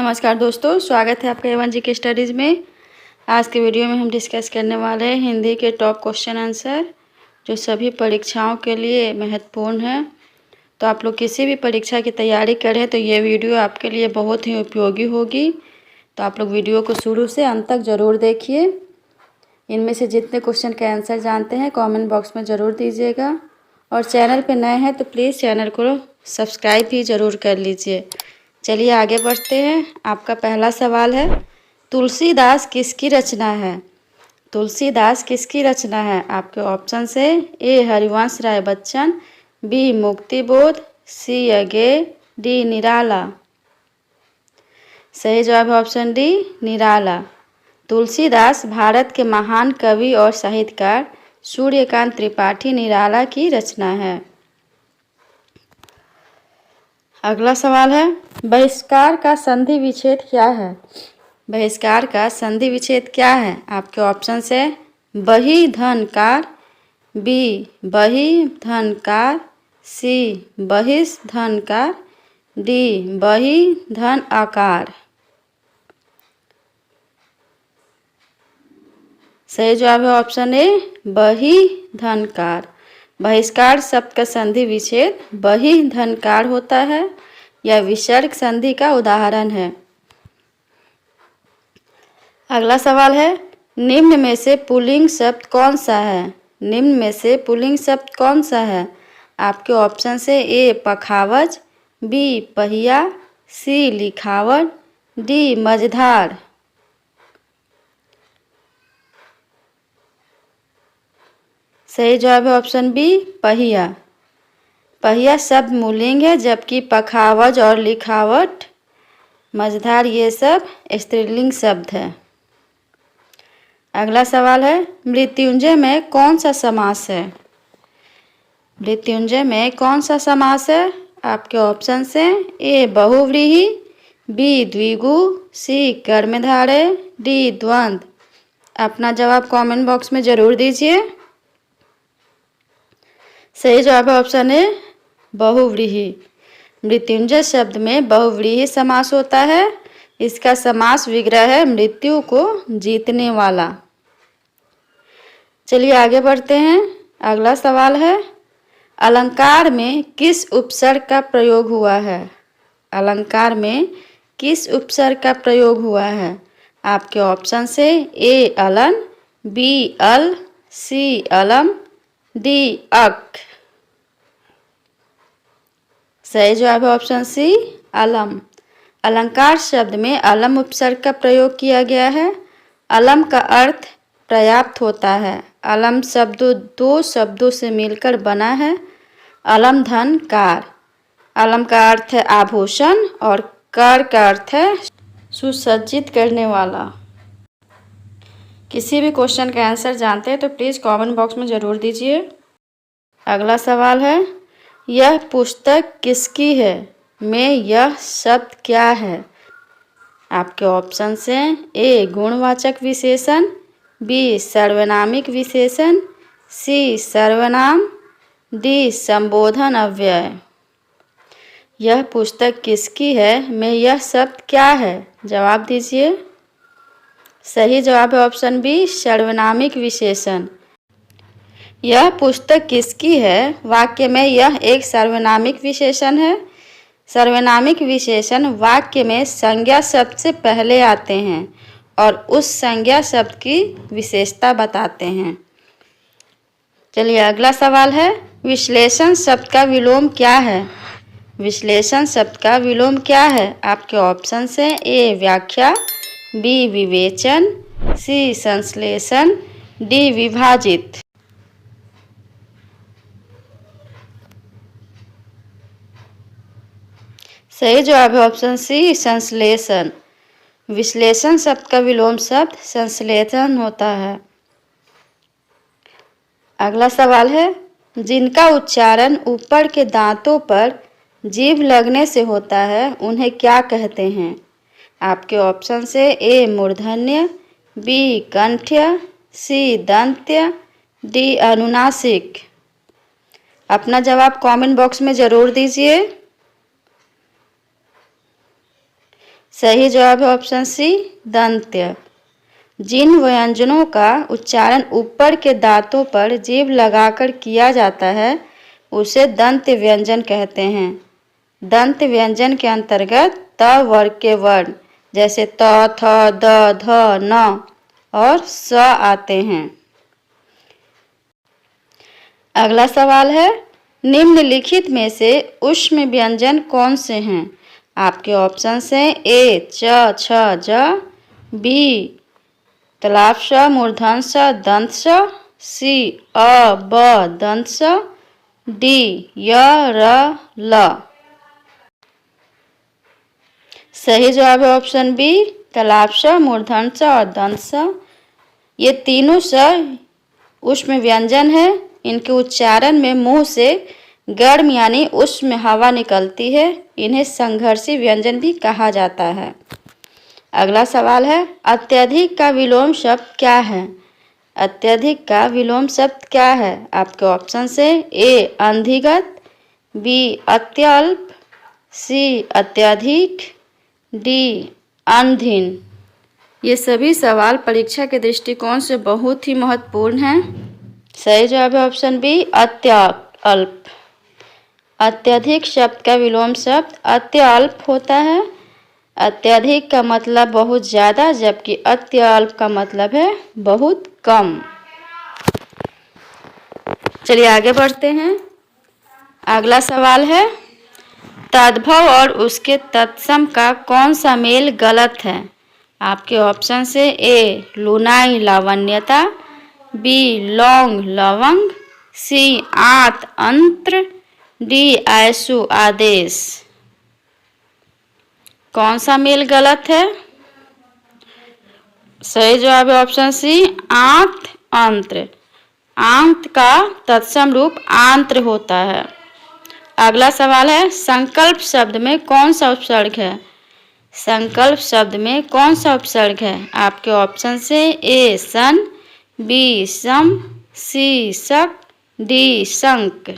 नमस्कार दोस्तों, स्वागत है आपका A1 GK स्टडीज़ में। आज के वीडियो में हम डिस्कस करने वाले हैं हिंदी के टॉप क्वेश्चन आंसर जो सभी परीक्षाओं के लिए महत्वपूर्ण है। तो आप लोग किसी भी परीक्षा की तैयारी करें तो ये वीडियो आपके लिए बहुत ही उपयोगी होगी। तो आप लोग वीडियो को शुरू से अंत तक ज़रूर देखिए। इनमें से जितने क्वेश्चन के आंसर जानते हैं कॉमेंट बॉक्स में ज़रूर दीजिएगा, और चैनल पर नए हैं तो प्लीज़ चैनल को सब्सक्राइब भी ज़रूर कर लीजिए। चलिए आगे बढ़ते हैं। आपका पहला सवाल है, तुलसीदास किसकी रचना है? तुलसीदास किसकी रचना है? आपके ऑप्शन है ए हरिवंश राय बच्चन, बी मुक्तिबोध, सी अगे, डी निराला। सही जवाब है ऑप्शन डी निराला। तुलसीदास भारत के महान कवि और साहित्यकार सूर्यकांत त्रिपाठी निराला की रचना है। अगला सवाल है, बहिष्कार का संधि विच्छेद क्या है? बहिष्कार का संधि विच्छेद क्या है? आपके ऑप्शन है बही धनकार, बी बही धनकार, सी बहिष धनकार, डी बही धन आकार। सही जवाब है ऑप्शन ए बही धनकार। बहिष्कार शब्द का संधि विच्छेद बही धनकार होता है। यह विसर्ग संधि का उदाहरण है। अगला सवाल है, निम्न में से पुल्लिंग शब्द कौन सा है? निम्न में से पुल्लिंग शब्द कौन सा है? आपके ऑप्शन से ए पखावज, बी पहिया, सी लिखावट, डी मझधार। सही जवाब है ऑप्शन बी पहिया। पहिया शब्द पुल्लिंग है, जबकि पखावज और लिखावट, मझधार ये सब स्त्रीलिंग शब्द है। अगला सवाल है, मृत्युंजय में कौन सा समास है? मृत्युंजय में कौन सा समास है? आपके ऑप्शन से ए बहुव्रीहि, बी द्विगु, सी कर्मधारय, डी द्वंद्व। अपना जवाब कमेंट बॉक्स में ज़रूर दीजिए। सही जवाब है ऑप्शन ए बहुव्रीहि। मृत्युंजय शब्द में बहुव्रीहि समास होता है। इसका समास विग्रह है मृत्यु को जीतने वाला। चलिए आगे बढ़ते हैं। अगला सवाल है, अलंकार में किस उपसर्ग का प्रयोग हुआ है? अलंकार में किस उपसर्ग का प्रयोग हुआ है? आपके ऑप्शन से ए अलन, बी अल, सी अलम, डी अक। सही जवाब है ऑप्शन सी अलम। अलंकार शब्द में अलम उपसर्ग का प्रयोग किया गया है। अलम का अर्थ पर्याप्त होता है। अलम शब्द दो शब्दों से मिलकर बना है। अलम धन कार। अलम का अर्थ है आभूषण और कार का अर्थ है सुसज्जित करने वाला। किसी भी क्वेश्चन का आंसर जानते हैं तो प्लीज़ कमेंट बॉक्स में ज़रूर दीजिए। अगला सवाल है, यह पुस्तक किसकी है? में यह शब्द क्या है? आपके ऑप्शन से ए गुणवाचक विशेषण, बी सर्वनामिक विशेषण, सी सर्वनाम, डी संबोधन अव्यय। यह पुस्तक किसकी है? में यह शब्द क्या है? जवाब दीजिए। सही जवाब है ऑप्शन बी सर्वनामिक विशेषण। यह पुस्तक किसकी है वाक्य में यह एक सर्वनामिक विशेषण है। सर्वनामिक विशेषण वाक्य में संज्ञा शब्द से पहले आते हैं और उस संज्ञा शब्द की विशेषता बताते हैं। चलिए अगला सवाल है, विश्लेषण शब्द का विलोम क्या है? विश्लेषण शब्द का विलोम क्या है? आपके ऑप्शन से ए व्याख्या, बी विवेचन, सी संश्लेषण, डी विभाजित। सही जवाब है ऑप्शन सी संश्लेषण। विश्लेषण शब्द का विलोम शब्द संश्लेषण होता है। अगला सवाल है, जिनका उच्चारण ऊपर के दांतों पर जीभ लगने से होता है उन्हें क्या कहते हैं? आपके ऑप्शन से ए मूर्धन्य, बी कंठ्य, सी दंत्य, डी अनुनासिक। अपना जवाब कमेंट बॉक्स में ज़रूर दीजिए। सही जवाब है ऑप्शन सी दंत्य। जिन व्यंजनों का उच्चारण ऊपर के दांतों पर जीभ लगाकर किया जाता है उसे दंत्य व्यंजन कहते हैं। दंत्य व्यंजन के अंतर्गत त वर्ग के वर्ण जैसे त, थ, द, ध, न और स आते हैं। अगला सवाल है, निम्नलिखित में से ऊष्म व्यंजन कौन से हैं? आपके ऑप्शन हैं ए च, छ, ज, बी तलाब श, मूर्धन स, दंत स, सी अ, ब, दंत स, डी य, र, ल। सही जवाब है ऑप्शन बी तलाब स, मूर्धन स और दंत स। ये तीनों स ऊष्म व्यंजन है। इनके उच्चारण में मुंह से गर्म यानी ऊष्म हवा निकलती है। इन्हें संघर्षी व्यंजन भी कहा जाता है। अगला सवाल है, अत्यधिक का विलोम शब्द क्या है? अत्यधिक का विलोम शब्द क्या है? आपके ऑप्शन से ए अंधिगत, बी अत्यल्प, सी अत्यधिक, डी अनधीन। ये सभी सवाल परीक्षा के दृष्टिकोण से बहुत ही महत्वपूर्ण हैं। सही जवाब है ऑप्शन बी अत्यल्प। अत्यधिक शब्द का विलोम शब्द अत्यल्प होता है। अत्यधिक का मतलब बहुत ज़्यादा, जबकि अत्यल्प का मतलब है बहुत कम। चलिए आगे बढ़ते हैं। अगला सवाल है, तद्भव और उसके तत्सम का कौन सा मेल गलत है? आपके ऑप्शन से ए लुनाई लावण्यता, बी लौंग लवंग, सी आत अंत्र, डी आयसु आदेश। कौन सा मेल गलत है? सही जवाब है ऑप्शन सी आंत अंत्र। आंत का तत्सम रूप आंत्र होता है। अगला सवाल है, संकल्प शब्द में कौन सा उपसर्ग है? संकल्प शब्द में कौन सा उपसर्ग है? आपके ऑप्शन से ए सन, बी सम, सी शक, डी शंक।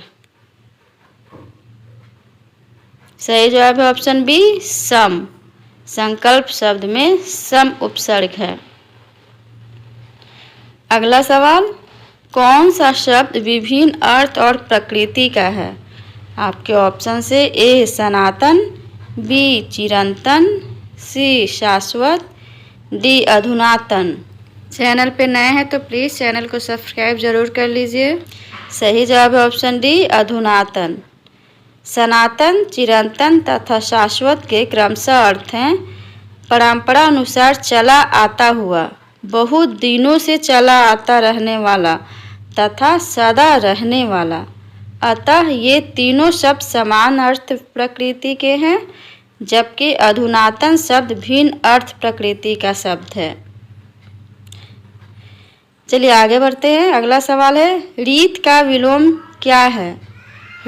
सही जवाब है ऑप्शन बी सम। संकल्प शब्द में सम उपसर्ग है। अगला सवाल, कौन सा शब्द विभिन्न अर्थ और प्रकृति का है? आपके ऑप्शन से ए सनातन, बी चिरंतन, सी शाश्वत, डी अधुनातन। चैनल पे नए हैं तो प्लीज़ चैनल को सब्सक्राइब जरूर कर लीजिए। सही जवाब है ऑप्शन डी अधुनातन। सनातन, चिरंतन तथा शाश्वत के क्रमशः अर्थ हैं परंपरा अनुसार चला आता हुआ, बहुत दिनों से चला आता रहने वाला तथा सदा रहने वाला। अतः ये तीनों शब्द समान अर्थ प्रकृति के हैं, जबकि अधुनातन शब्द भिन्न अर्थ प्रकृति का शब्द है। चलिए आगे बढ़ते हैं। अगला सवाल है, रीत का विलोम क्या है?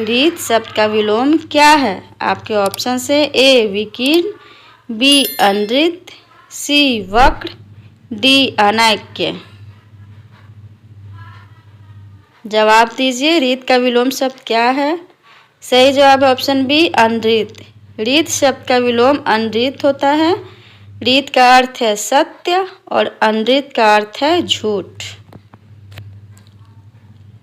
रीत शब्द का विलोम क्या है? आपके ऑप्शन से ए विकीर्ण, बी अनृत, सी वक्र, डी अनैक्य। जवाब दीजिए, रीत का विलोम शब्द क्या है? सही जवाब है ऑप्शन बी अनृत। रीत शब्द का विलोम अनृत होता है। रीत का अर्थ है सत्य और अनृत का अर्थ है झूठ।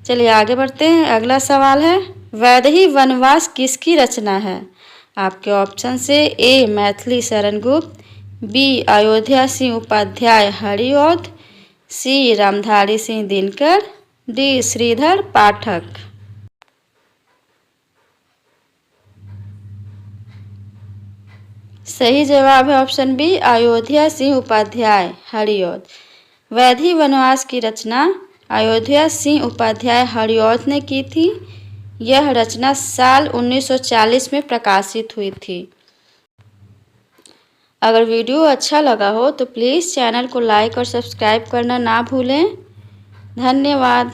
चलिए आगे बढ़ते हैं। अगला सवाल है, वैदेही वनवास किसकी रचना है? आपके ऑप्शन से ए मैथिली शरण गुप्त, बी अयोध्या सिंह उपाध्याय हरिऔध, सी रामधारी सिंह दिनकर, डी श्रीधर पाठक। सही जवाब है ऑप्शन बी अयोध्या सिंह उपाध्याय हरिऔध। वैदेही वनवास की रचना अयोध्या सिंह उपाध्याय हरिऔध ने की थी। यह रचना साल 1940 में प्रकाशित हुई थी। अगर वीडियो अच्छा लगा हो तो प्लीज़ चैनल को लाइक और सब्सक्राइब करना ना भूलें। धन्यवाद।